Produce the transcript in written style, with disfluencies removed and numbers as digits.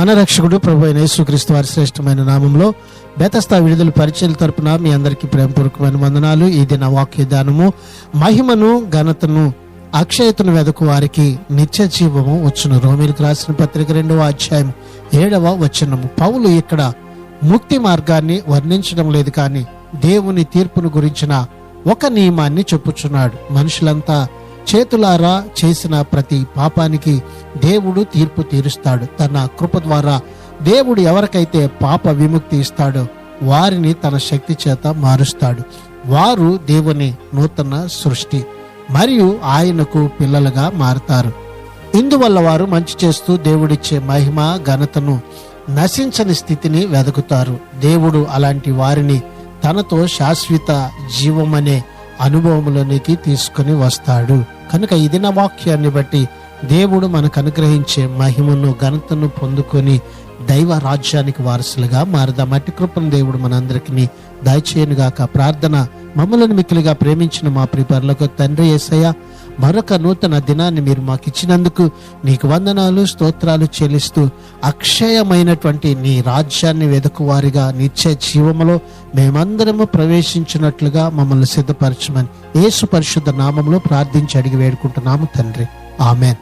మన రక్షకుడు ప్రభు అయిన యేసుక్రీస్తు వారి శ్రేష్టమైన నామంలో బెతస్తా విడుదల పరిచయాల తరపున మీ అందరికీ ప్రేమపూర్వకమైన వందనాలు. ఈ దిన వాక్య దానము, మహిమను ఘనతను అక్షయతను వెదకు వారికి నిత్య జీవము వచ్చును. రోమీయులకు రాసిన పత్రిక 2వ అధ్యాయం 7వ వచనము. పౌలు ఇక్కడ ముక్తి మార్గాన్ని వర్ణించడం లేదు, కానీ దేవుని తీర్పును గురించిన ఒక నియమాన్ని చెప్పుచున్నాడు. మనుషులంతా చేతులారా చేసిన ప్రతి పాపానికి దేవుడు తీర్పు తీరుస్తాడు. తన కృప ద్వారా దేవుడు ఎవరికైతే పాప విముక్తి ఇస్తాడో వారిని తన శక్తి చేత మారుస్తాడు. వారు దేవుని నూతన సృష్టి మరియు ఆయనకు పిల్లలుగా మారతారు. ఇందువల్ల వారు మంచి చేస్తూ దేవుడిచ్చే మహిమ ఘనతను నశించని స్థితిని వెతుకుతారు. దేవుడు అలాంటి వారిని తనతో శాశ్వత జీవమనే అనుభవంలోనికి తీసుకుని వస్తాడు. కనుక ఈ దిన వాక్యాన్ని బట్టి దేవుడు మనకు అనుగ్రహించే మహిమను ఘనతను పొందుకొని దైవ రాజ్యానికి వారసులుగా మారదాం. అట్టి కృపను దేవుడు మనందరికీ దయచేయనుగాక. ప్రార్థన. మమ్మల్ని మిక్కిలిగా ప్రేమించిన మా ప్రియ పరలోకపు తండ్రి యేసయ్య, మరొక నూతన దినాన్ని మీరు మాకు ఇచ్చినందుకు నీకు వందనాలు, స్తోత్రాలు చెల్లిస్తూ అక్షయమైనటువంటి నీ రాజ్యాన్ని వెదకువారిగా నిత్య జీవములో మేమందరము ప్రవేశించినట్లుగా మమ్మల్ని సిద్ధపరచమని యేసు పరిశుద్ధ నామములో ప్రార్థించి అడిగి వేడుకుంటున్నాము తండ్రి. ఆమెన్.